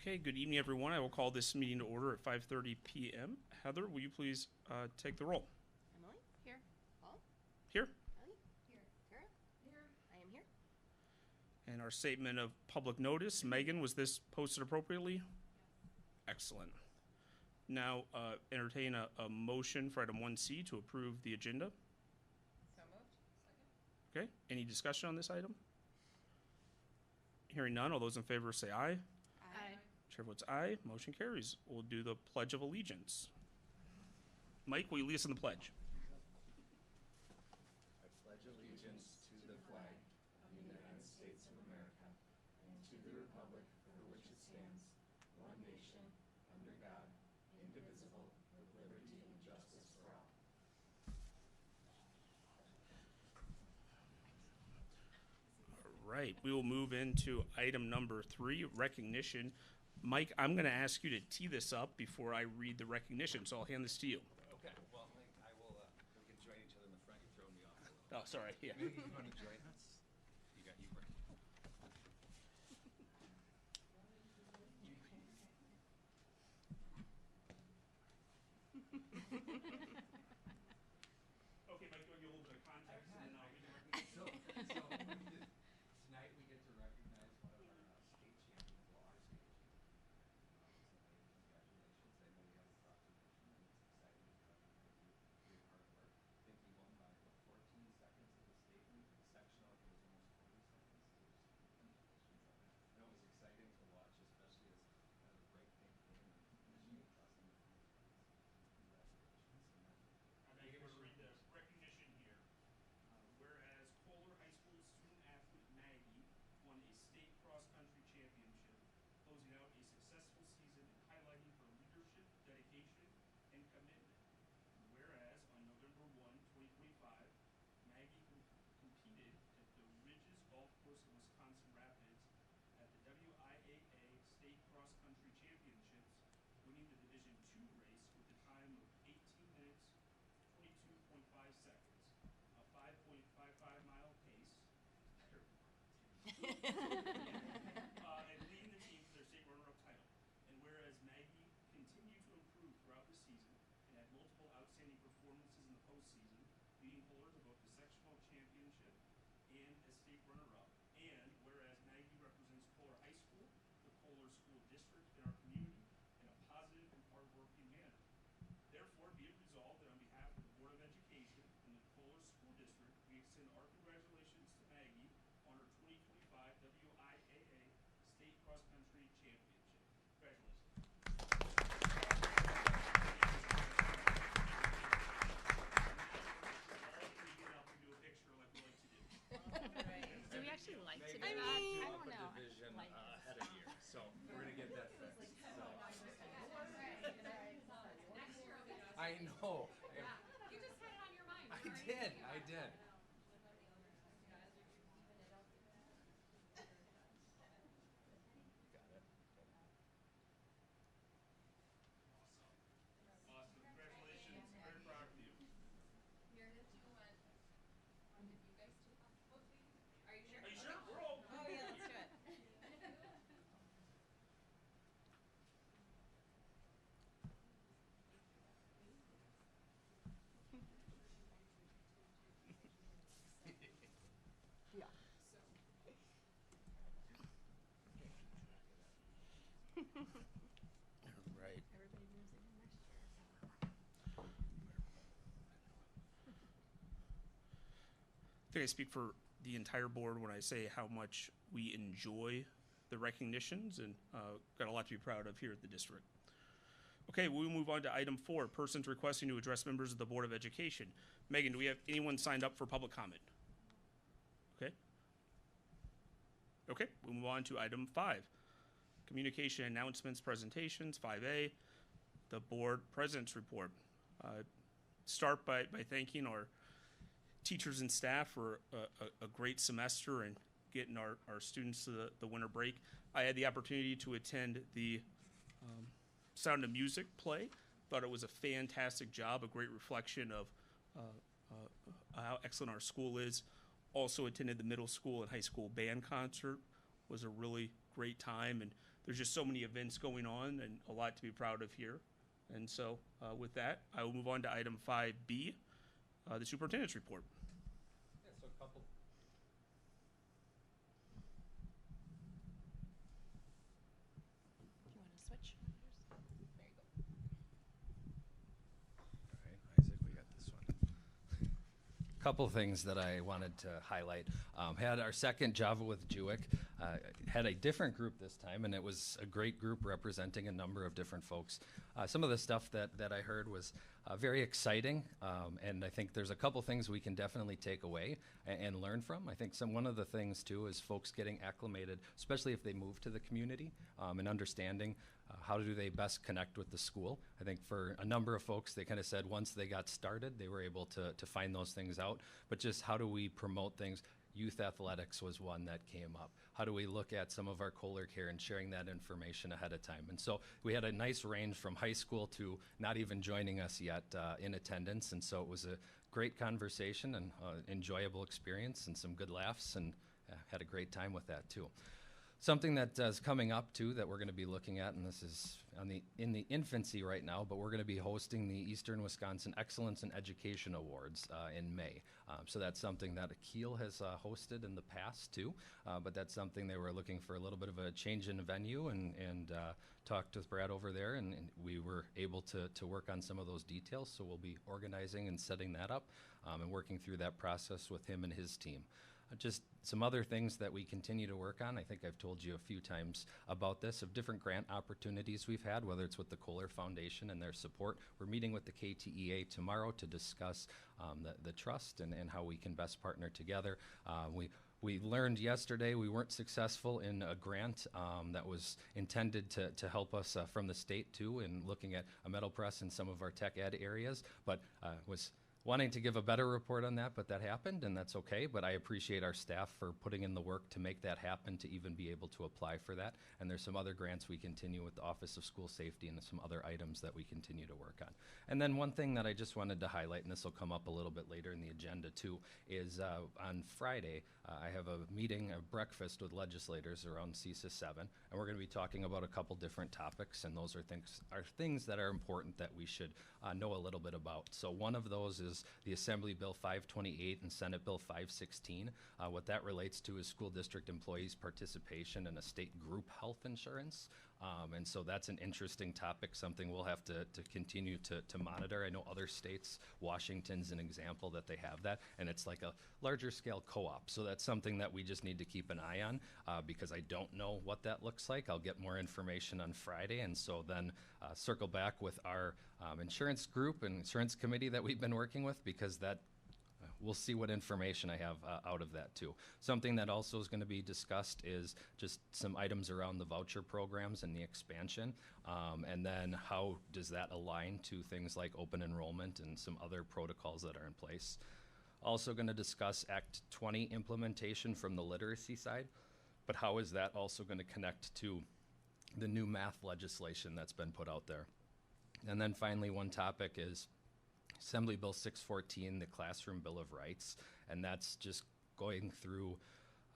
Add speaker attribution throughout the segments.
Speaker 1: Okay, good evening, everyone. I will call this meeting to order at 5:30 p.m. Heather, will you please take the roll?
Speaker 2: Emily? Here. Paul?
Speaker 1: Here.
Speaker 2: Ellie? Here. Tara? Here. I am here.
Speaker 1: And our statement of public notice. Megan, was this posted appropriately? Yes. Excellent. Now, entertain a motion for item 1C to approve the agenda.
Speaker 2: So moved. Second.
Speaker 1: Okay, any discussion on this item? Hearing none, all those in favor say aye.
Speaker 2: Aye.
Speaker 1: Chair votes aye, motion carries. We'll do the Pledge of Allegiance. Mike, will you lead us in the pledge?
Speaker 3: I pledge allegiance to the flag of the United States of America and to the republic for which it stands, one nation, under God, indivisible, with liberty and justice for all.
Speaker 1: All right, we will move into item number 3, recognition. Mike, I'm going to ask you to tee this up before I read the recognition, so I'll hand this to you.
Speaker 3: Okay, well, I will, we can join each other in the front. You're throwing me off a little.
Speaker 1: Oh, sorry. Yeah.
Speaker 3: Maybe you want to join us? You got you, Rick.
Speaker 1: Okay, Mike, do I give a little bit of context and then I'll read the recognition?
Speaker 3: So tonight we get to recognize one of our state champions, well, our state champion. Congratulations. I know you have a lot to mention, and it's exciting to recognize you for your hard work. I think you won by, 14 seconds at the state meet. The sectional, it was almost 40 seconds. So congratulations on that. And it was exciting to watch, especially as kind of the break thing came and Michigan crossing the finish line. Congratulations. And then
Speaker 1: I'm going to read the recognition here. Whereas Kohler High School student athlete Maggie won a state cross-country championship, closing out a successful season and highlighting her leadership, dedication, and commitment. Whereas on November 1, 2025, Maggie competed at the Ridges Golf Course in Wisconsin Rapids at the WIAA State Cross Country Championships, winning the Division II race with a time of 18 minutes, 22.5 seconds, a 5.55-mile pace, and leading the team to their state runner-up title. And whereas Maggie continued to improve throughout the season and had multiple outstanding performances in the postseason, leading Kohler to both the sectional championship and as state runner-up. And whereas Maggie represents Kohler High School, the Kohler School District in our community, in a positive and hardworking manner. Therefore, be it resolved that on behalf of the Board of Education and the Kohler School District, we extend our congratulations to Maggie on her 2025 WIAA State Cross Country Championship. Congratulations. Do a picture like we like to do.
Speaker 4: Do we actually like to do
Speaker 3: Megan,
Speaker 4: that?
Speaker 3: you
Speaker 4: I
Speaker 3: up
Speaker 4: don't
Speaker 3: a
Speaker 4: know.
Speaker 3: division
Speaker 4: Like
Speaker 3: ahead of you, so we're gonna get that fixed. So. I know.
Speaker 4: You just had it on your mind.
Speaker 3: I did. I did. Got it.
Speaker 1: Awesome. Congratulations. Very proud of you.
Speaker 2: Here it is. Did you guys do both meetings? Are you sure?
Speaker 1: Are you sure? We're all.
Speaker 2: Oh, yeah, let's do it. Yeah.
Speaker 1: All right.
Speaker 4: Everybody moves in next year.
Speaker 1: I think I speak for the entire board when I say how much we enjoy the recognitions and got a lot to be proud of here at the district. Okay, we'll move on to item 4, persons requesting to address members of the Board of Education. Megan, do we have anyone signed up for public comment? Okay. Okay, we'll move on to item 5, communication announcements, presentations, 5A, the board president's report. Start by thanking our teachers and staff for a great semester and getting our students to the winter break. I had the opportunity to attend the Sound of Music play. Thought it was a fantastic job, a great reflection of how excellent our school is. Also attended the middle school and high school band concert. Was a really great time, and there's just so many events going on and a lot to be proud of here. And so with that, I will move on to item 5B, the superintendent's report.
Speaker 3: Yeah, so a couple.
Speaker 4: Do you want to switch? There you go.
Speaker 3: All right, Isaac, we got this one. Couple things that I wanted to highlight. Had our second Java with Jewick. Had a different group this time, and it was a great group representing a number of different folks. Some of the stuff that I heard was very exciting, and I think there's a couple things we can definitely take away and learn from. I think one of the things, too, is folks getting acclimated, especially if they move to the community, and understanding how do they best connect with the school. I think for a number of folks, they kind of said once they got started, they were able to find those things out. But just how do we promote things? Youth athletics was one that came up. How do we look at some of our Kohler care and sharing that information ahead of time? And so we had a nice range from high school to not even joining us yet in attendance. And so it was a great conversation and enjoyable experience and some good laughs, and had a great time with that too. Something that is coming up too that we're going to be looking at, and this is in the infancy right now, but we're going to be hosting the Eastern Wisconsin Excellence in Education Awards in May. So that's something that Akil has hosted in the past too, but that's something they were looking for a little bit of a change in venue, and talked with Brad over there, and we were able to work on some of those details. So we'll be organizing and setting that up and working through that process with him and his team. Just some other things that we continue to work on. I think I've told you a few times about this, of different grant opportunities we've had, whether it's with the Kohler Foundation and their support. We're meeting with the KTEA tomorrow to discuss the trust and how we can best partner together. We learned yesterday we weren't successful in a grant that was intended to help us from the state too, in looking at a metal press in some of our tech ed areas, but was wanting to give a better report on that, but that happened, and that's okay. But I appreciate our staff for putting in the work to make that happen, to even be able to apply for that. And there's some other grants we continue with the Office of School Safety and some other items that we continue to work on. And then one thing that I just wanted to highlight, and this will come up a little bit later in the agenda too, is on Friday, I have a meeting, a breakfast with legislators around CSIS 7, and we're going to be talking about a couple different topics, and those are things that are important that we should know a little bit about. So one of those is the Assembly Bill 528 and Senate Bill 516. What that relates to is school district employees' participation in a state group health insurance. And so that's an interesting topic, something we'll have to continue to monitor. I know other states, Washington's an example that they have that, and it's like a larger scale co-op. So that's something that we just need to keep an eye on because I don't know what that looks like. I'll get more information on Friday, and so then circle back with our insurance group and insurance committee that we've been working with, because that we'll see what information I have out of that too. Something that also is going to be discussed is just some items around the voucher programs and the expansion, and then how does that align to things like open enrollment and some other protocols that are in place. Also going to discuss Act 20 implementation from the literacy side, but how is that also going to connect to the new math legislation that's been put out there. And then finally, one topic is Assembly Bill 614, the Classroom Bill of Rights, and that's just going through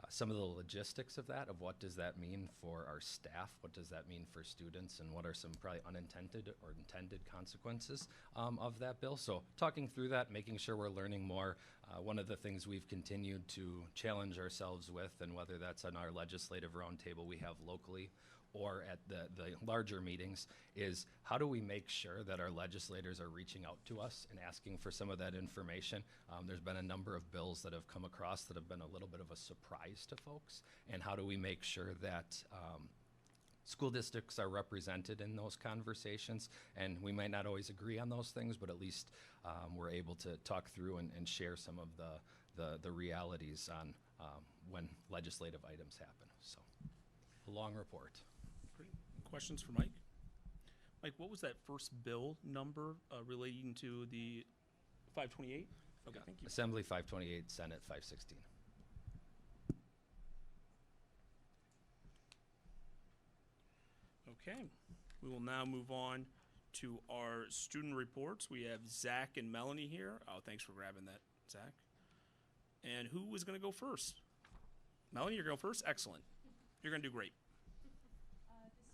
Speaker 3: some of the logistics of that, of what does that mean for our staff, what does that mean for students, and what are some probably unintended or intended consequences of that bill. So talking through that, making sure we're learning more. One of the things we've continued to challenge ourselves with, and whether that's on our legislative roundtable we have locally or at the larger meetings, is how do we make sure that our legislators are reaching out to us and asking for some of that information. There's been a number of bills that have come across that have been a little bit of a surprise to folks, and how do we make sure that school districts are represented in those conversations. And we might not always agree on those things, but at least we're able to talk through and share some of the realities on when legislative items happen. So a long report.
Speaker 1: Great. Questions for Mike? Mike, what was that first bill number relating to the 528? Okay, thank you.
Speaker 3: Assembly 528, Senate 516.
Speaker 1: Okay, we will now move on to our student reports. We have Zach and Melanie here. Oh, thanks for grabbing that, Zach. And who is going to go first? Melanie, you're going to go first? Excellent. You're going to do great.
Speaker 2: This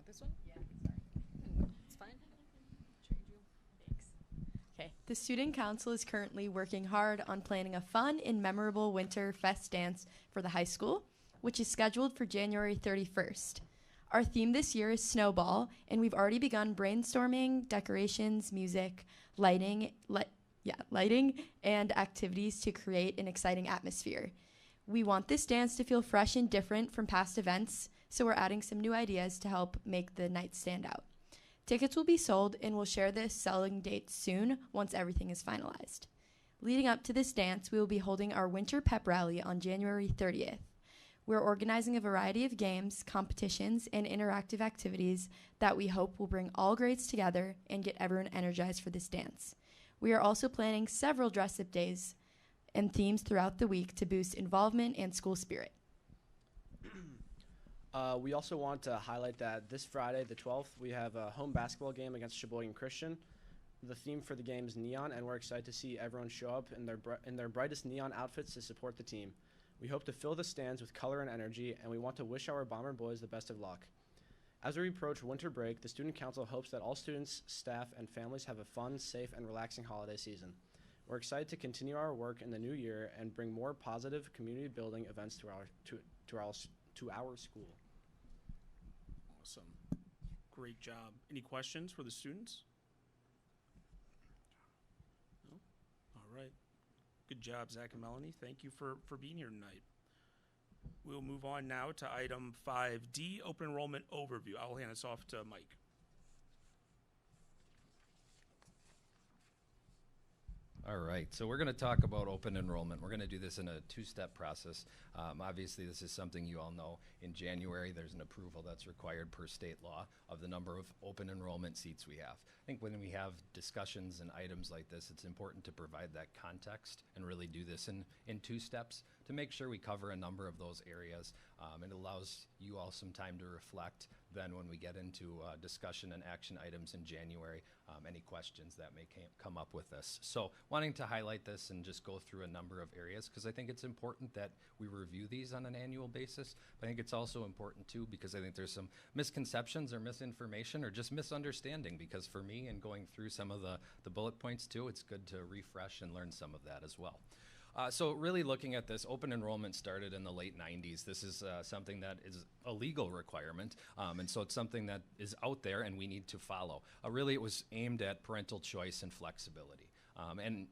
Speaker 4: this one?
Speaker 2: Yeah, sorry.
Speaker 4: It's fine. Trade you. Thanks.
Speaker 5: Okay. The Student Council is currently working hard on planning a fun and memorable winter fest dance for the high school, which is scheduled for January 31st. Our theme this year is Snowball, and we've already begun brainstorming, decorations, music, lighting, and activities to create an exciting atmosphere. We want this dance to feel fresh and different from past events, so we're adding some new ideas to help make the night stand out. Tickets will be sold, and we'll share the selling date soon once everything is finalized. Leading up to this dance, we will be holding our winter pep rally on January 30th. We're organizing a variety of games, competitions, and interactive activities that we hope will bring all grades together and get everyone energized for this dance. We are also planning several dress-up days and themes throughout the week to boost involvement and school spirit.
Speaker 6: We also want to highlight that this Friday, the 12th, we have a home basketball game against Sheboygan Christian. The theme for the game is neon, and we're excited to see everyone show up in their brightest neon outfits to support the team. We hope to fill the stands with color and energy, and we want to wish our Bomber boys the best of luck. As we approach winter break, the Student Council hopes that all students, staff, and families have a fun, safe, and relaxing holiday season. We're excited to continue our work in the new year and bring more positive community-building events to our school.
Speaker 1: Awesome. Great job. Any questions for the students? No? All right. Good job, Zach and Melanie. Thank you for being here tonight. We'll move on now to item 5D, open enrollment overview. I'll hand this off to Mike.
Speaker 3: All right, so we're going to talk about open enrollment. We're going to do this in a two-step process. Obviously, this is something you all know. In January, there's an approval that's required per state law of the number of open enrollment seats we have. I think when we have discussions and items like this, it's important to provide that context and really do this in two steps to make sure we cover a number of those areas. It allows you all some time to reflect. Then when we get into discussion and action items in January, any questions that may come up with this. So wanting to highlight this and just go through a number of areas because I think it's important that we review these on an annual basis. But I think it's also important too because I think there's some misconceptions or misinformation or just misunderstanding because for me and going through some of the bullet points too, it's good to refresh and learn some of that as well. So really looking at this, open enrollment started in the late 90s. This is something that is a legal requirement, and so it's something that is out there and we need to follow. Really it was aimed at parental choice and flexibility, and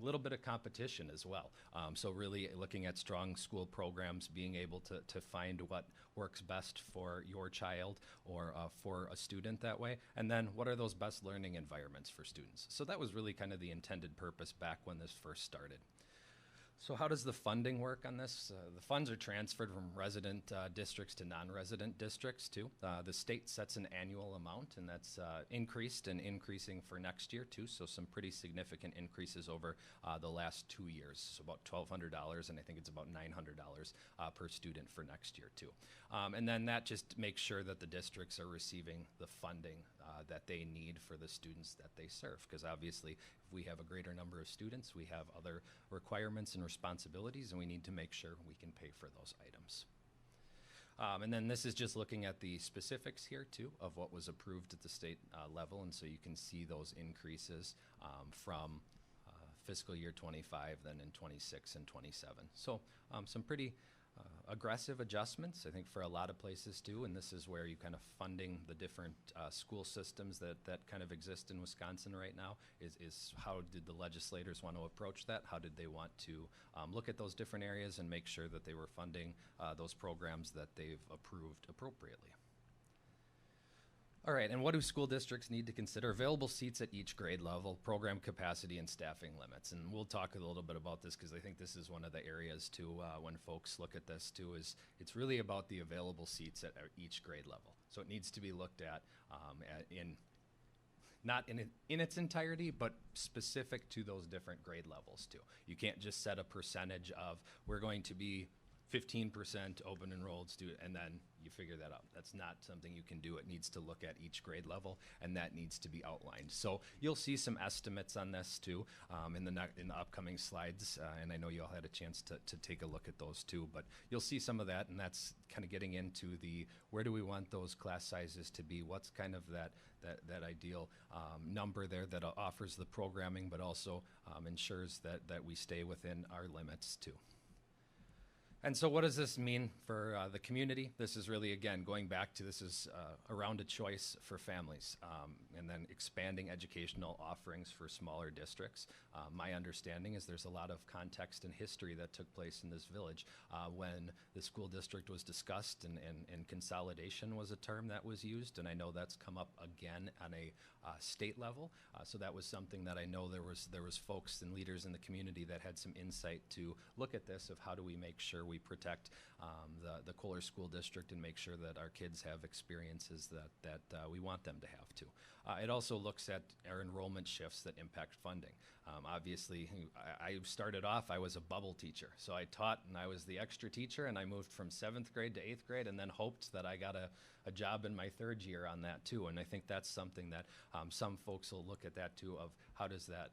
Speaker 3: a little bit of competition as well. So really looking at strong school programs, being able to find what works best for your child or for a student that way, and then what are those best learning environments for students. So that was really kind of the intended purpose back when this first started. So how does the funding work on this? The funds are transferred from resident districts to non-resident districts too. The state sets an annual amount and that's increased and increasing for next year too. So some pretty significant increases over the last 2 years. So about $1,200 and I think it's about $900 per student for next year too. And then that just makes sure that the districts are receiving the funding that they need for the students that they serve. Because obviously if we have a greater number of students, we have other requirements and responsibilities and we need to make sure we can pay for those items. And then this is just looking at the specifics here too of what was approved at the state level, and so you can see those increases from fiscal year 25, then in 26 and 27. So some pretty aggressive adjustments, I think, for a lot of places too, and this is where you kind of funding the different school systems that kind of exist in Wisconsin right now is how did the legislators want to approach that? How did they want to look at those different areas and make sure that they were funding those programs that they've approved appropriately? All right, and what do school districts need to consider? Available seats at each grade level, program capacity, and staffing limits. And we'll talk a little bit about this because I think this is one of the areas too when folks look at this too is it's really about the available seats at each grade level. So it needs to be looked at not in its entirety, but specific to those different grade levels too. You can't just set a percentage of we're going to be
Speaker 7: 15% open enrolled student, and then you figure that out. That's not something you can do. It needs to look at each grade level, and that needs to be outlined. So you'll see some estimates on this too in the upcoming slides, and I know you all had a chance to take a look at those too. But you'll see some of that, and that's kind of getting into the where do we want those class sizes to be? What's kind of that ideal number there that offers the programming, but also ensures that we stay within our limits too. And so what does this mean for the community? This is really, again, going back to this is around a choice for families and then expanding educational offerings for smaller districts. My understanding is there's a lot of context and history that took place in this village when the school district was discussed and consolidation was a term that was used. And I know that's come up again on a state level. So that was something that I know there was folks and leaders in the community that had some insight to look at this of how do we make sure we protect the Kohler School District and make sure that our kids have experiences that we want them to have too. It also looks at our enrollment shifts that impact funding. Obviously, I started off, I was a bubble teacher. So I taught and I was the extra teacher, and I moved from 7th grade to 8th grade and then hoped that I got a job in my 3rd year on that too. And I think that's something that some folks will look at that too, of how does that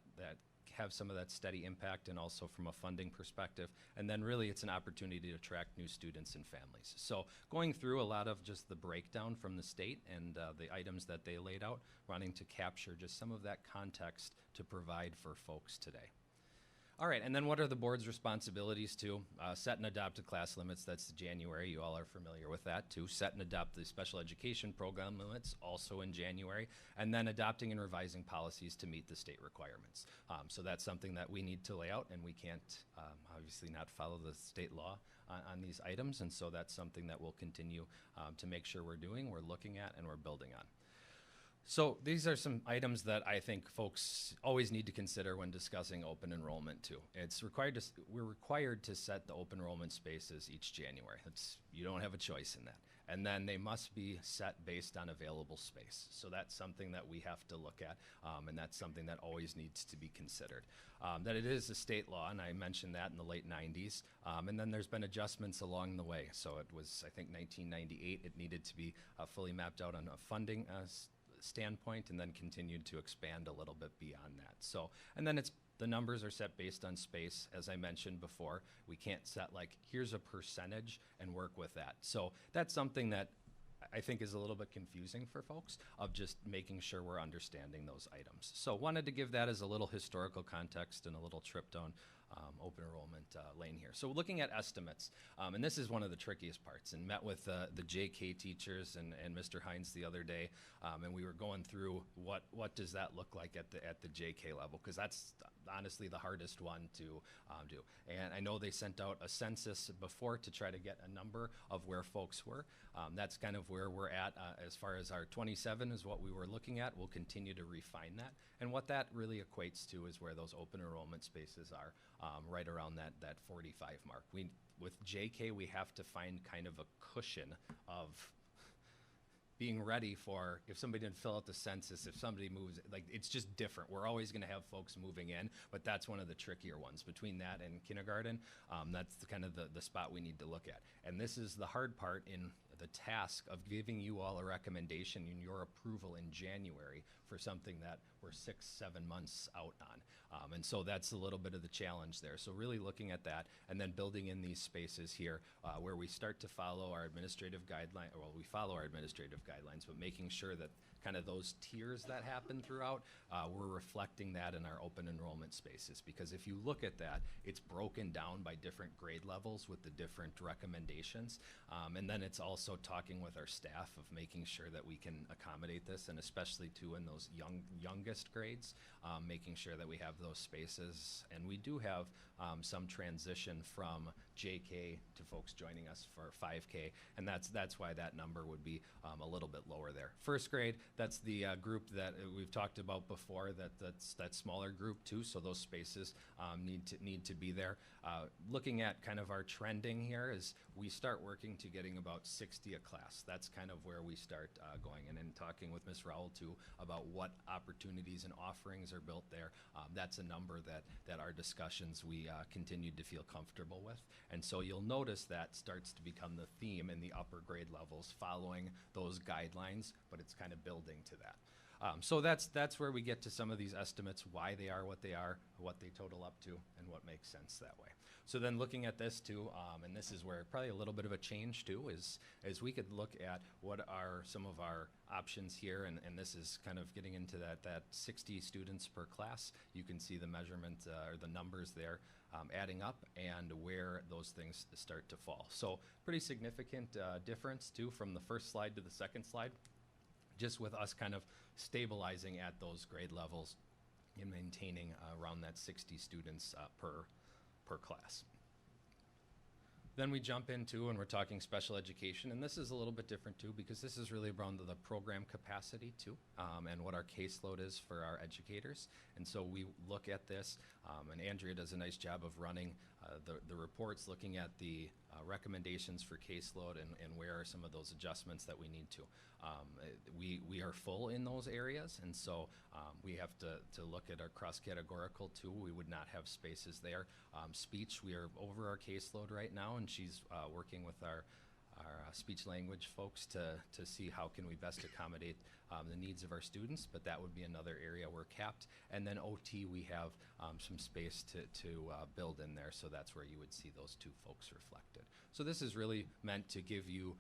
Speaker 7: have some of that steady impact, and also from a funding perspective. And then really it's an opportunity to attract new students and families. So going through a lot of just the breakdown from the state and the items that they laid out, wanting to capture just some of that context to provide for folks today. All right, and then what are the board's responsibilities to set and adopt the class limits? That's January. You all are familiar with that too. Set and adopt the special education program limits, also in January, and then adopting and revising policies to meet the state requirements. So that's something that we need to lay out, and we can't obviously not follow the state law on these items, and so that's something that we'll continue to make sure we're doing, we're looking at, and we're building on. So these are some items that I think folks always need to consider when discussing open enrollment too. We're required to set the open enrollment spaces each January. You don't have a choice in that. And then they must be set based on available space. So that's something that we have to look at, and that's something that always needs to be considered. That it is a state law, and I mentioned that in the late 90s, and then there's been adjustments along the way. So it was, I think, 1998, it needed to be fully mapped out on a funding standpoint, and then continued to expand a little bit beyond that. So, and then the numbers are set based on space. As I mentioned before, we can't set like, here's a percentage and work with that. So that's something that I think is a little bit confusing for folks, of just making sure we're understanding those items. So wanted to give that as a little historical context and a little trip down open enrollment lane here. So looking at estimates, and this is one of the trickiest parts, and met with the JK teachers and Mr. Hines the other day, and we were going through what does that look like at the JK level, because that's honestly the hardest one to do. And I know they sent out a census before to try to get a number of where folks were. That's kind of where we're at as far as our 27 is what we were looking at. We'll continue to refine that. And what that really equates to is where those open enrollment spaces are, right around that 45 mark. With JK, we have to find kind of a cushion of being ready for if somebody didn't fill out the census, if somebody moves, like it's just different. We're always going to have folks moving in, but that's one of the trickier ones. Between that and kindergarten, that's kind of the spot we need to look at. And this is the hard part in the task of giving you all a recommendation in your approval in January for something that we're 6-7 months out on. And so that's a little bit of the challenge there. So really looking at that and then building in these spaces here where we start to follow our administrative guidelines, well, we follow our administrative guidelines, but making sure that kind of those tiers that happen throughout, we're reflecting that in our open enrollment spaces. Because if you look at that, it's broken down by different grade levels with the different recommendations. And then it's also talking with our staff of making sure that we can accommodate this, and especially too in those youngest grades, making sure that we have those spaces. And we do have some transition from JK to folks joining us for 5K, and that's why that number would be a little bit lower there. First grade, that's the group that we've talked about before, that's that smaller group too, so those spaces need to be there. Looking at kind of our trending here is we start working to getting about 60 a class. That's kind of where we start going, and then talking with Ms. Rowell too about what opportunities opportunities and offerings are built there. That's a number that our discussions we continued to feel comfortable with. And so you'll notice that starts to become the theme in the upper grade levels following those guidelines, but it's kind of building to that. So that's where we get to some of these estimates, why they are, what they total up to, and what makes sense that way. So then looking at this too, and this is where probably a little bit of a change too, is we could look at what are some of our options here, and this is kind of getting into that 60 students per class. You can see the measurement or the numbers there adding up and where those things start to fall. So pretty significant difference too from the first slide to the second slide, just with us kind of stabilizing at those grade levels and maintaining around that 60 students per class. Then we jump into, and we're talking special education, and this is a little bit different too, because this is really around the program capacity too, and what our caseload is for our educators. And so we look at this, and Andrea does a nice job of running the reports, looking at the recommendations for caseload and where are some of those adjustments that we need to. We are full in those areas, and so we have to look at our cross-categorical too. We would not have spaces there. Speech, we are over our caseload right now, and she's working with our speech language folks to see how can we best accommodate the needs of our students, but that would be another area we're capped. And then OT, we have some space to build in there, so that's where you would see those two folks reflected. So this is really meant to give you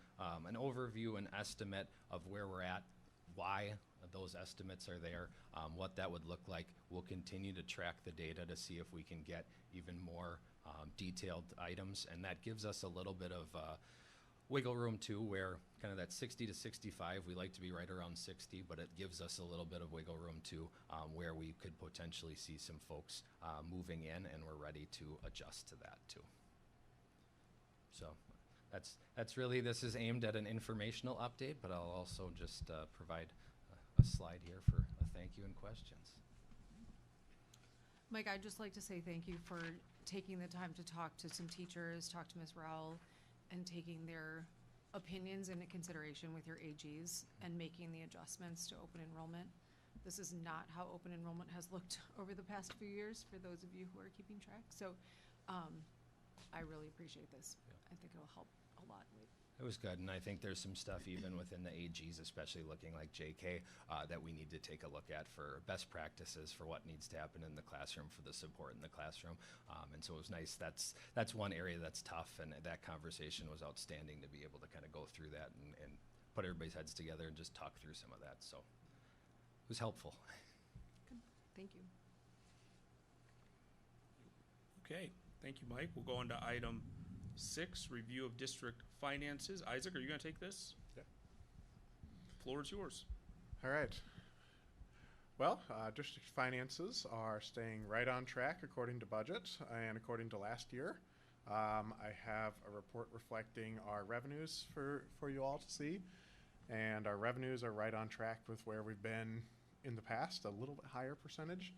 Speaker 7: an overview, an estimate of where we're at, why those estimates are there, what that would look like. We'll continue to track the data to see if we can get even more detailed items, and that gives us a little bit of wiggle room too, where kind of that 60 to 65, we like to be right around 60, but it gives us a little bit of wiggle room too, where we could potentially see some folks moving in, and we're ready to adjust to that too. So that's really, this is aimed at an informational update, but I'll also just provide a slide here for a thank you and questions.
Speaker 8: Mike, I'd just like to say thank you for taking the time to talk to some teachers, talk to Ms. Rowell, and taking their opinions into consideration with your AGs and making the adjustments to open enrollment. This is not how open enrollment has looked over the past few years, for those of you who are keeping track. So I really appreciate this.
Speaker 7: Yeah.
Speaker 8: I think it'll help a lot with.
Speaker 7: It was good, and I think there's some stuff even within the AGs, especially looking like JK, that we need to take a look at for best practices for what needs to happen in the classroom, for the support in the classroom. And so it was nice. That's one area that's tough, and that conversation was outstanding to be able to kind of go through that and put everybody's heads together and just talk through some of that. So it was helpful.
Speaker 8: Good. Thank you.
Speaker 1: Okay, thank you, Mike. We'll go on to item 6, review of district finances. Isaac, are you going to take this?
Speaker 9: Yeah.
Speaker 1: Floor is yours.
Speaker 9: All right. Well, district finances are staying right on track according to budget and according to last year. I have a report reflecting our revenues for you all to see, and our revenues are right on track with where we've been in the past, a little bit higher percentage.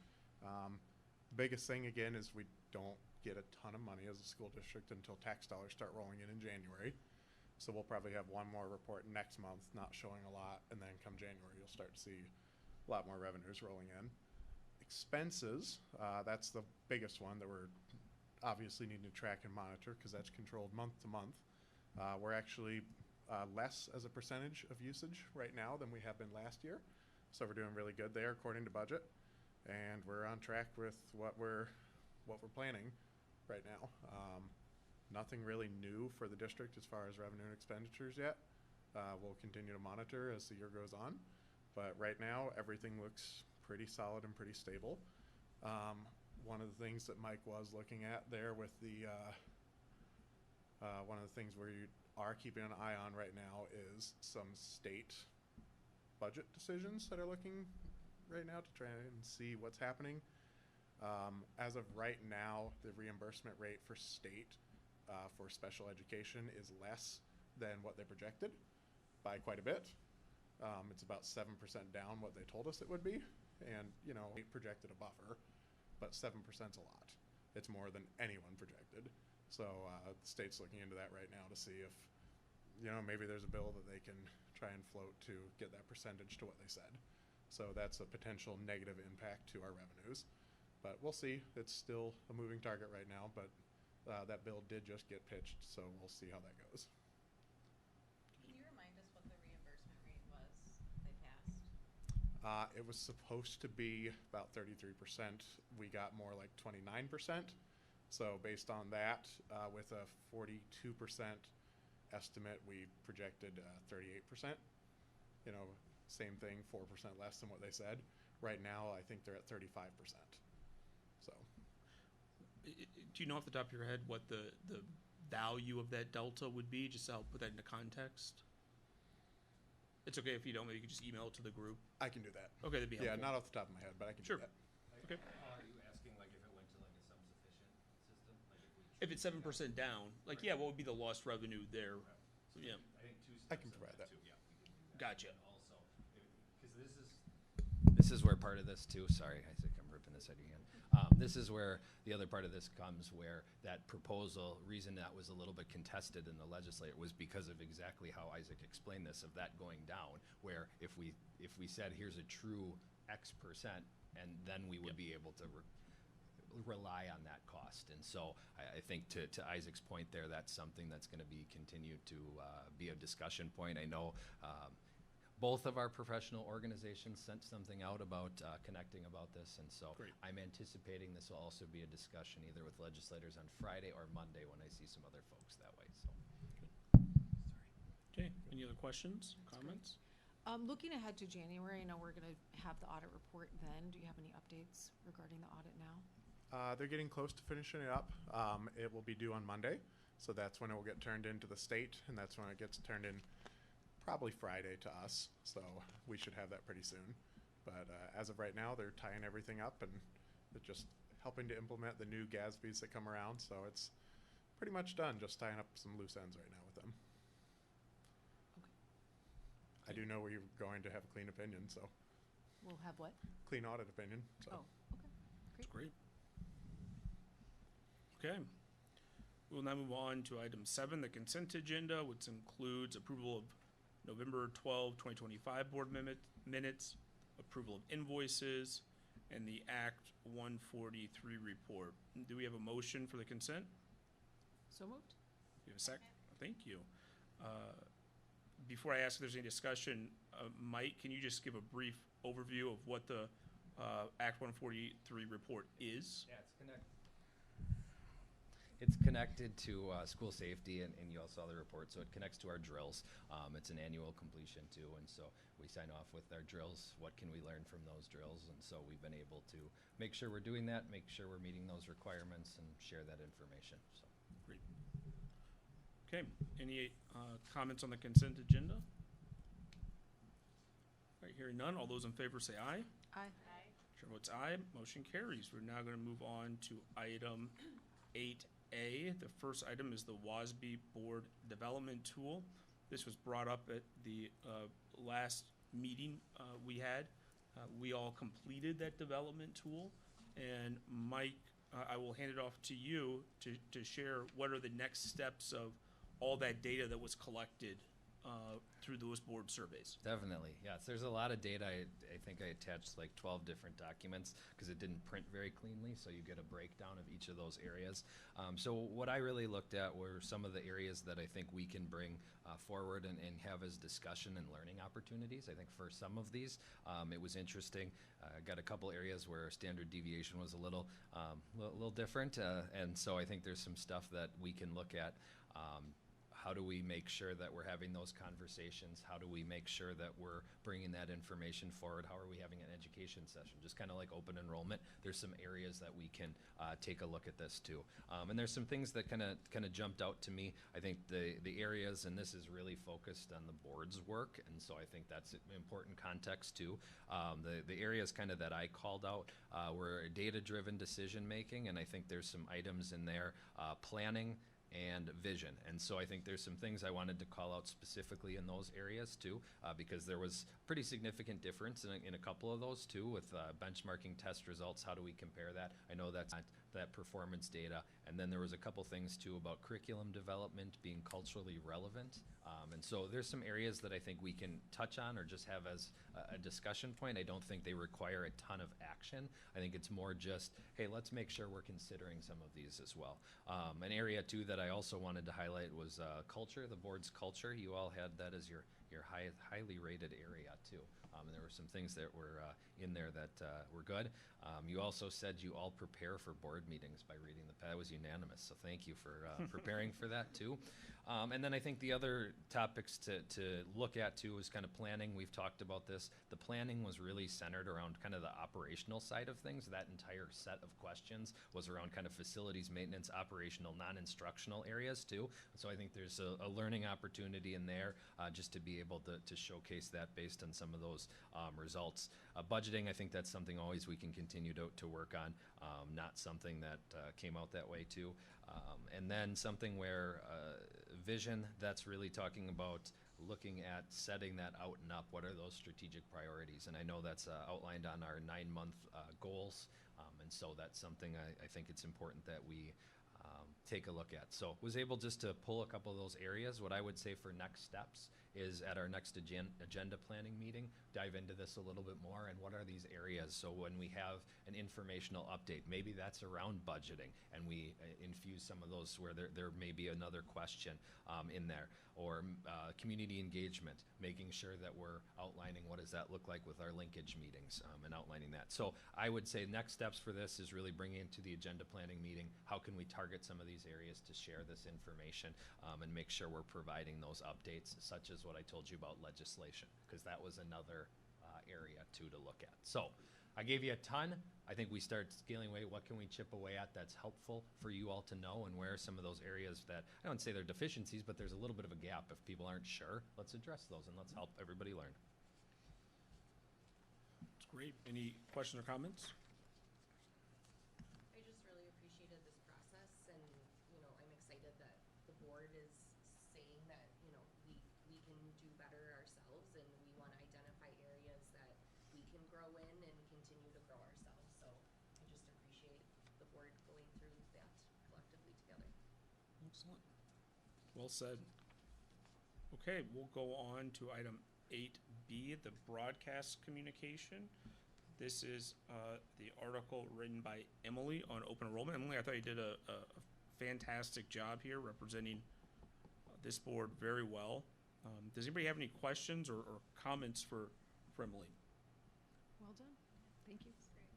Speaker 9: Biggest thing again is we don't get a ton of money as a school district until tax dollars start rolling in January. So we'll probably have one more report next month not showing a lot, and then come January you'll start to see a lot more revenues rolling in. Expenses, that's the biggest one that we're obviously needing to track and monitor because that's controlled month to month. We're actually less as a percentage of usage right now than we have been last year. So we're doing really good there according to budget, and we're on track with what we're planning right now. Nothing really new for the district as far as revenue and expenditures yet. We'll continue to monitor as the year goes on, but right now everything looks pretty solid and pretty stable. One of the things that Mike was looking at there with the one of the things where you are keeping an eye on right now is some state budget decisions that are looking right now to try and see what's happening. As of right now, the reimbursement rate for state for special education is less than what they projected by quite a bit. It's about 7% down what they told us it would be, and you know, they projected a buffer, but 7% is a lot. It's more than anyone projected. So the state's looking into that right now to see if, you know, maybe there's a bill that they can try and float to get that percentage to what they said. So that's a potential negative impact to our revenues. But we'll see. It's still a moving target right now, but that bill did just get pitched, so we'll see how that goes.
Speaker 4: Can you remind us what the reimbursement rate was they passed?
Speaker 9: It was supposed to be about 33%. We got more like 29%. So based on that, with a 42% estimate, we projected 38%. You know, same thing, 4% less than what they said. Right now, I think they're at 35%. So,
Speaker 1: Do you know off the top of your head what the value of that delta would be, just to help put that into context? It's okay if you don't. Maybe you could just email it to the group.
Speaker 9: I can do that.
Speaker 1: Okay, that'd be helpful.
Speaker 9: Yeah, not off the top of my head, but I can
Speaker 1: Sure.
Speaker 9: do that.
Speaker 1: Okay.
Speaker 7: Are you asking like if it went to like a sum-sufficient system? Like if we
Speaker 1: If it's 7% down, like, yeah, what would be the lost revenue there?
Speaker 7: So
Speaker 1: Yeah.
Speaker 7: I think two
Speaker 9: I
Speaker 7: steps
Speaker 9: can
Speaker 7: of
Speaker 9: provide that.
Speaker 7: too. Yeah, we can do that.
Speaker 1: Gotcha.
Speaker 7: And also, because this is where part of this too. Sorry, Isaac, I'm ripping this out of your hand. This is where the other part of this comes, where that proposal, reason that was a little bit contested in the legislature was because of exactly how Isaac explained this, of that going down, where if we said here's a true X percent, and then we would be able to rely on that cost. And so I think to Isaac's point there, that's something that's going to be continued to be a discussion point. I know both of our professional organizations sent something out about connecting about this, and so
Speaker 1: Great.
Speaker 7: I'm anticipating this will also be a discussion either with legislators on Friday or Monday when I see some other folks that way. So
Speaker 1: Okay, any other questions, comments?
Speaker 8: Looking ahead to January, I know we're gonna have the audit report then. Do you have any updates regarding the audit now?
Speaker 9: They're getting close to finishing it up. It will be due on Monday, so that's when it will get turned into the state, and that's when it gets turned in probably Friday to us. So we should have that pretty soon. But as of right now, they're tying everything up, and they're just helping to implement the new GASBs that come around. So it's pretty much done, just tying up some loose ends right now with them.
Speaker 8: Okay.
Speaker 9: I do know we're going to have a clean opinion, so
Speaker 8: We'll have what?
Speaker 9: clean audit opinion. So.
Speaker 8: Oh, okay.
Speaker 1: That's great. Okay. We'll now move on to item 7, the consent agenda, which includes approval of November 12, 2025 board minutes, approval of invoices, and the Act 143 report. Do we have a motion for the consent?
Speaker 8: So moved?
Speaker 1: You have a sec? Thank you. Before I ask if there's any discussion, Mike, can you just give a brief overview of what the Act 143 report is?
Speaker 7: yeah, it's connected to school safety, and you all saw the report, so it connects to our drills. It's an annual completion too, and so we sign off with our drills. What can we learn from those drills? And so we've been able to make sure we're doing that, make sure we're meeting those requirements, and share that information. So.
Speaker 1: Great. Okay, any comments on the consent agenda? All right, hearing none, all those in favor say aye.
Speaker 8: Aye.
Speaker 1: Chair votes aye, motion carries. We're now gonna move on to item 8A. The first item is the WASB Board Development Tool. This was brought up at the last meeting we had. We all completed that development tool, and Mike, I will hand it off to you to share what are the next steps of all that data that was collected through those board surveys.
Speaker 7: Definitely, yes. There's a lot of data. I think I attached like 12 different documents because it didn't print very cleanly, so you get a breakdown of each of those areas. So what I really looked at were some of the areas that I think we can bring forward and have as discussion and learning opportunities. I think for some of these, it was interesting. I got a couple areas where standard deviation was a little different, and so I think there's some stuff that we can look at. How do we make sure that we're having those conversations? How do we make sure that we're bringing that information forward? How are we having an education session? Just kind of like open enrollment. There's some areas that we can take a look at this too. And there's some things that kind of jumped out to me. I think the areas, and this is really focused on the board's work, and so I think that's an important context too. The areas kind of that I called out were data-driven decision making, and I think there's some items in there, planning, and vision. And so I think there's some things I wanted to call out specifically in those areas too, because there was pretty significant difference in a couple of those too, with benchmarking test results. How do we compare that? I know that's not that performance data. And then there was a couple things too about curriculum development being culturally relevant. And so there's some areas that I think we can touch on or just have as a discussion point. I don't think they require a ton of action. I think it's more just, hey, let's make sure we're considering some of these as well. An area too that I also wanted to highlight was culture, the board's culture. You all had that as your highly rated area too. And there were some things that were in there that were good. You also said you all prepare for board meetings by reading that was unanimous, so thank you for preparing for that too. And then I think the other topics to look at too is kind of planning. We've talked about this. The planning was really centered around kind of the operational side of things. That entire set of questions was around kind of facilities maintenance, operational, non-instructional areas too. So I think there's a learning opportunity in there just to be able to showcase that based on some of those results. Budgeting, I think that's something always we can continue to work on, not something that came out that way too. And then something where vision, that's really talking about looking at setting that out and up. What are those strategic priorities? And I know that's outlined on our 9-month goals. And so that's something I think it's important that we take a look at. So was able just to pull a couple of those areas. What I would say for next steps is at our next agenda planning meeting, dive into this a little bit more and what are these areas. So when we have an informational update, maybe that's around budgeting and we infuse some of those where there may be another question in there, or community engagement, making sure that we're outlining what does that look like with our linkage meetings and outlining that. So I would say next steps for this is really bringing it to the agenda planning meeting. How can we target some of these areas to share this information and make sure we're providing those updates, such as what I told you about legislation, because that was another area too to look at. So I gave you a ton. I think we start scaling away. What can we chip away at that's helpful for you all to know, and where are some of those areas that, I don't say they're deficiencies, but there's a little bit of a gap. If people aren't sure, let's address those and let's help everybody learn.
Speaker 1: That's great. Any questions or comments?
Speaker 10: I just really appreciated this process, and, you know, I'm excited that the board is saying that, you know, we can do better ourselves, and we want to identify areas that we can grow in and continue to grow ourselves. So I just appreciate the board going through that collectively together.
Speaker 1: Excellent. Well said. Okay, we'll go on to item 8B, the broadcast communication. This is the article written by Emily on open enrollment. Emily, I thought you did a fantastic job here representing this board very well. Does anybody have any questions or comments for Emily?
Speaker 8: Well done. Thank you.
Speaker 2: It's great.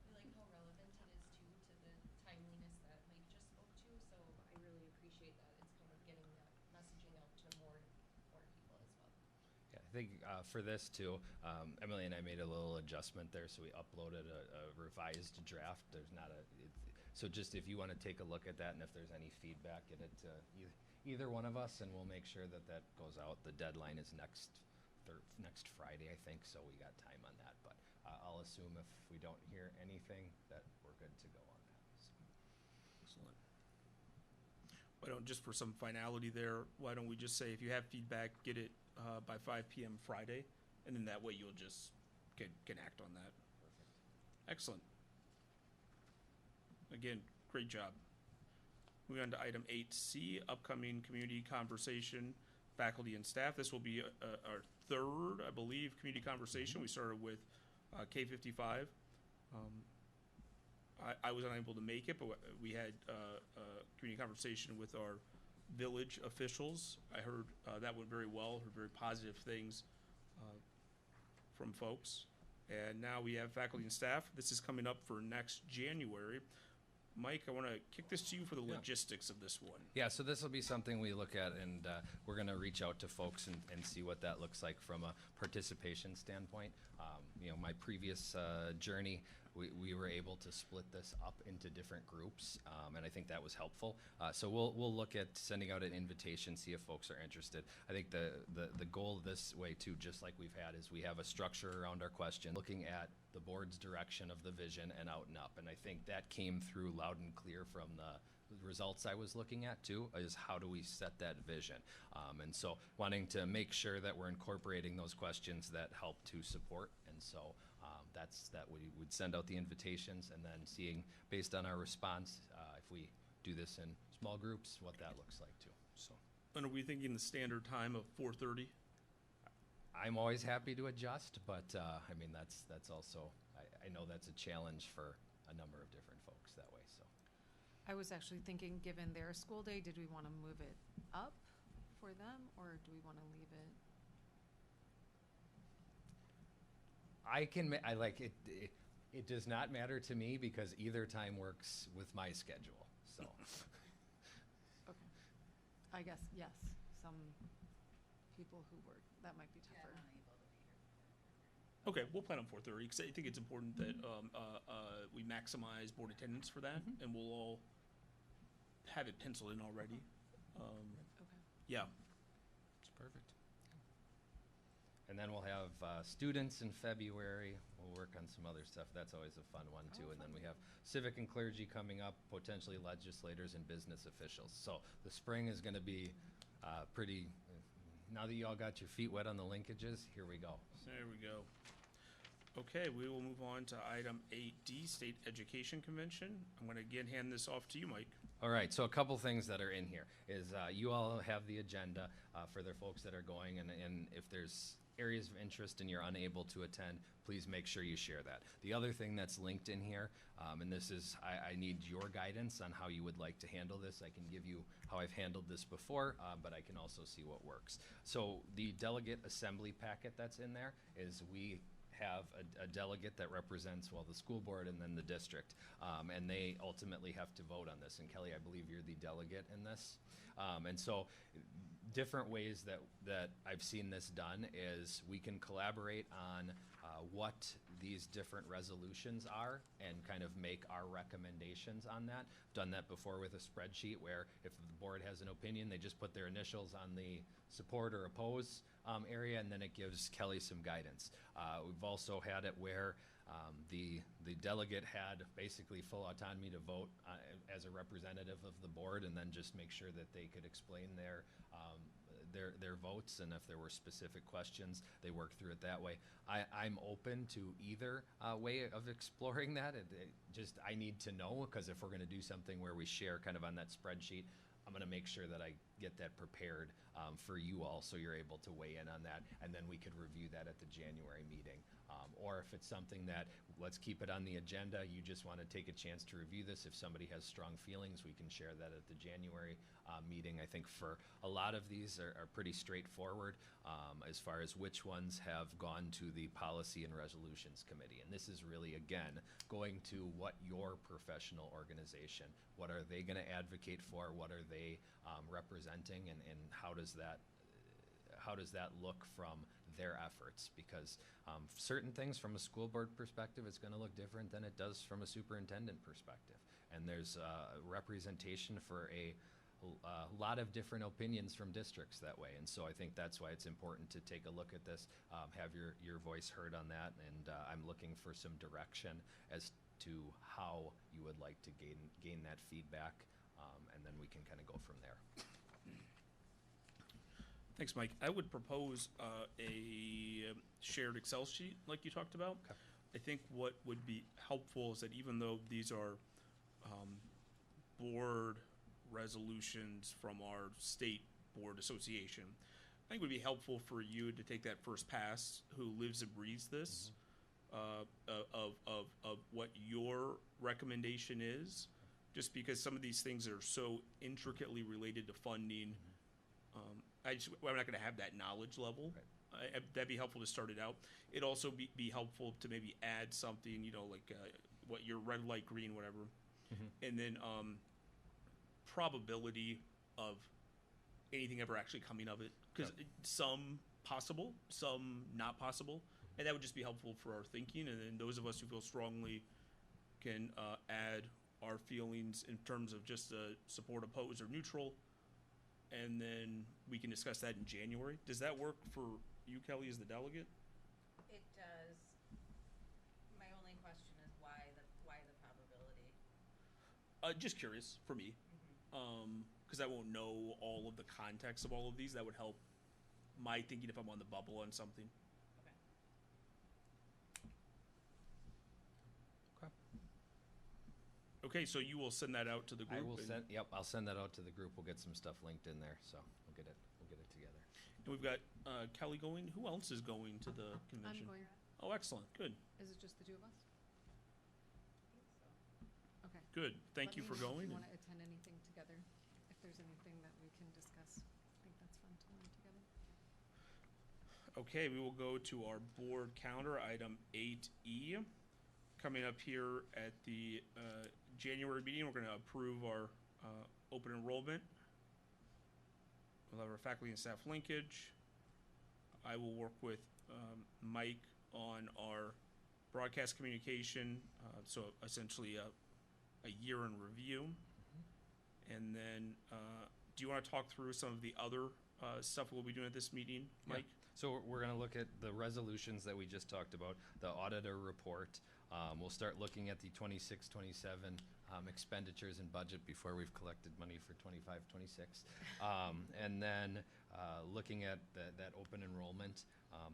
Speaker 2: I like how relevant it is too to the timeliness that Mike just spoke to, so I really appreciate that. It's kind of getting that messaging out to more people as well.
Speaker 7: Yeah, I think for this too, Emily and I made a little adjustment there, so we uploaded a revised draft. There's not so just if you want to take a look at that, and if there's any feedback, get it to either one of us, and we'll make sure that goes out. The deadline is next Friday, I think, so we got time on that. But I'll assume if we don't hear anything that we're good to go on that. So.
Speaker 1: Excellent. Why don't, just for some finality there, why don't we just say if you have feedback, get it by 5 p.m. Friday, and then that way you'll just can act on that.
Speaker 7: Perfect.
Speaker 1: Excellent. Again, great job. Moving on to item 8C, upcoming community conversation, faculty and staff. This will be our third, I believe, community conversation. We started with K55. I was unable to make it, but we had a community conversation with our village officials. I heard that went very well, heard very positive things from folks. And now we have faculty and staff. This is coming up for next January. Mike, I want to kick this to you for the logistics of this one.
Speaker 7: Yeah, so this will be something we look at, and we're going to reach out to folks and see what that looks like from a participation standpoint. You know, my previous journey, we were able to split this up into different groups, and I think that was helpful. So we'll look at sending out an invitation, see if folks are interested. I think the goal this way too, just like we've had, is we have a structure around our question, looking at the board's direction of the vision and out and up. And I think that came through loud and clear from results I was looking at too, is how do we set that vision? And so wanting to make sure that we're incorporating those questions that help to support. And so that's that we would send out the invitations and then seeing based on our response, if we do this in small groups, what that looks like too. So.
Speaker 1: And are we thinking the standard time of 4:30?
Speaker 7: I'm always happy to adjust, but I mean, that's also, I know that's a challenge for a number of different folks that way, so.
Speaker 8: I was actually thinking, given their school day, did we want to move it up for them, or do we want to leave it?
Speaker 7: I like it, it does not matter to me because either time works with my schedule, so.
Speaker 8: Okay. I guess, yes, some people who work, that might be tougher.
Speaker 1: Okay, we'll plan on 4:30 because I think it's important that we maximize board attendance for that, and we'll all have it penciled in already.
Speaker 8: Okay.
Speaker 1: Yeah.
Speaker 7: It's perfect. And then we'll have students in February. We'll work on some other stuff. That's always a fun one too. And then we have civic and clergy coming up, potentially legislators and business officials. So the spring is going to be pretty. Now that you all got your feet wet on the linkages, here we go.
Speaker 1: There we go. Okay, we will move on to item 8D, State Education Convention. I'm going to again hand this off to you, Mike.
Speaker 7: All right, so a couple things that are in here is you all have the agenda for the folks that are going, and if there's areas of interest and you're unable to attend, please make sure you share that. The other thing that's linked in here, and this is, I need your guidance on how you would like to handle this. I can give you how I've handled this before, but I can also see what works. So the delegate assembly packet that's in there is we have a delegate that represents, well, the school board and then the district, and they ultimately have to vote on this. And Kelly, I believe you're the delegate in this. And so different ways that I've seen this done is we can collaborate on what these different resolutions are and kind of make our recommendations on that. Done that before with a spreadsheet where if the board has an opinion, they just put their initials on the support or oppose area, and then it gives Kelly some guidance. We've also had it where the delegate had basically full autonomy to vote as a representative of the board, and then just make sure that they could explain their votes, and if there were specific questions, they work through it that way. I'm open to either way of exploring that. I need to know, because if we're going to do something where we share kind of on that spreadsheet, I'm going to make sure that I get that prepared for you all so you're able to weigh in on that, and then we could review that at the January meeting. Or if it's something that, let's keep it on the agenda, you just want to take a chance to review this. If somebody has strong feelings, we can share that at the January meeting. I think for a lot of these are pretty straightforward as far as which ones have gone to the Policy and Resolutions Committee. And this is really, again, going to what your professional organization, what are they going to advocate for, what are they representing, and how does that look from their efforts? Because certain things from a school board perspective, it's going to look different than it does from a superintendent perspective. And there's representation for a lot of different opinions from districts that way. And so I think that's why it's important to take a look at this, have your voice heard on that, and I'm looking for some direction as to how you would like to gain that feedback, and then we can kind of go from there.
Speaker 1: Thanks, Mike. I would propose a shared Excel sheet like you talked about.
Speaker 7: Okay.
Speaker 1: I think what would be helpful is that even though these are board resolutions from our state board association, I think it would be helpful for you to take that first pass, who lives and breathes this, of what your recommendation is, just because some of these things are so intricately related to funding. I'm not going to have that knowledge level.
Speaker 7: Right.
Speaker 1: That'd be helpful to start it out. It'd also be helpful to maybe add something, like what your red, light, green, whatever, and then probability of anything ever actually coming of it, because some possible, some not possible, and that would just be helpful for our thinking. And then those of us who feel strongly can add our feelings in terms of just support, oppose, or neutral. And then we can discuss that in January. Does that work for you, Kelly, as the delegate?
Speaker 4: It does. My only question is why the probability?
Speaker 1: Just curious for me. because I won't know all of the context of all of these. That would help my thinking if I'm on the bubble on something.
Speaker 7: Okay.
Speaker 1: Okay, so you will send that out to the group.
Speaker 7: I will
Speaker 1: and-
Speaker 7: send. Yep, I'll send that out to the group. We'll get some stuff linked in there, so we'll get it together.
Speaker 1: And we've got Kelly going. Who else is going to the
Speaker 8: I'm
Speaker 1: convention?
Speaker 8: going.
Speaker 1: Oh, excellent. Good.
Speaker 8: Is it just the two of us? Okay.
Speaker 1: Good. Thank you for going.
Speaker 8: If you
Speaker 1: and-
Speaker 8: want to attend anything together, if there's anything that we can discuss, I think that's fun to learn together.
Speaker 1: Okay, we will go to our board calendar, item 8E. Coming up here at the January meeting, we're going to approve our open enrollment. We'll have our faculty and staff linkage. I will work with Mike on our broadcast communication, so essentially a year in review. And then, do you want to talk through some of the other stuff we'll be doing at this meeting, Mike?
Speaker 7: So we're going to look at the resolutions that we just talked about, the auditor report. We'll start looking at the 26-27 expenditures and budget before we've collected money for 25-26. And then looking at that open enrollment.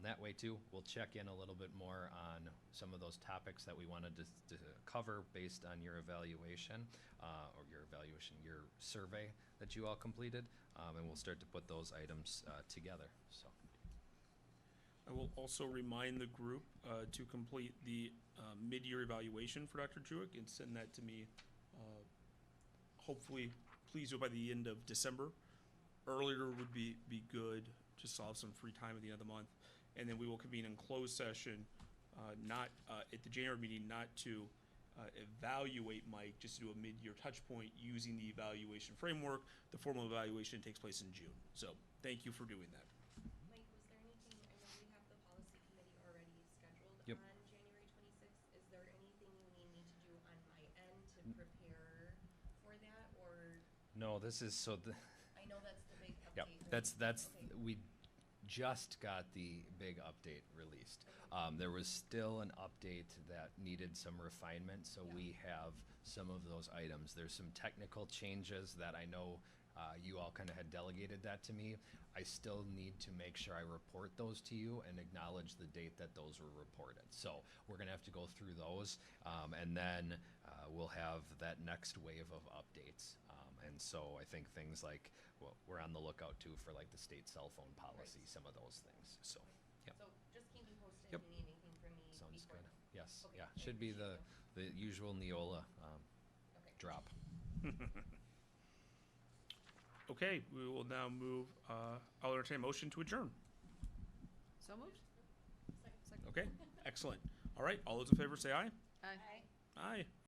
Speaker 7: That way too, we'll check in a little bit more on some of those topics that we wanted to cover based on your evaluation, your survey that you all completed, and we'll start to put those items together. So.
Speaker 1: I will also remind the group to complete the mid-year evaluation for Dr. Jewett and send that to me. Hopefully, please do it by the end of December. Earlier would be good, just so I'll have some free time at the end of the month. And then we will convene in closed session, not at the January meeting, not to evaluate Mike, just to do a mid-year touch point using the evaluation framework. The formal evaluation takes place in June. So thank you for doing that.
Speaker 10: Mike, was there anything, I know we have the policy committee already scheduled
Speaker 7: Yep.
Speaker 10: on January 26th. Is there anything we need to do on my end to prepare for that, or,
Speaker 7: No, this is so.
Speaker 10: I know that's the big update,
Speaker 7: Yep,
Speaker 10: right?
Speaker 7: that's
Speaker 10: Okay.
Speaker 7: we just got the big update released. There was still an update that needed some refinement, so
Speaker 10: Yeah.
Speaker 7: we have some of those items. There's some technical changes that I know you all kind of had delegated that to me. I still need to make sure I report those to you and acknowledge the date that those were reported. So we're gonna have to go through those, and then we'll have that next wave of updates. And so I think things like, well, we're on the lookout too for like the state cell phone policy,
Speaker 10: Right.
Speaker 7: some of those things. So, yep,
Speaker 10: So just keep me posted
Speaker 7: Yep.
Speaker 10: if you need anything from me
Speaker 7: sounds
Speaker 10: before
Speaker 7: good.
Speaker 10: then.
Speaker 7: Yes,
Speaker 10: Okay,
Speaker 7: yeah,
Speaker 10: I
Speaker 7: should be
Speaker 10: appreciate
Speaker 7: the usual Neola
Speaker 10: Okay.
Speaker 7: drop.
Speaker 1: Okay, we will now move, I'll entertain a motion to adjourn.
Speaker 8: So moved? Second.
Speaker 1: Okay, excellent. All right, all those in favor say aye.
Speaker 8: Aye.
Speaker 1: Aye.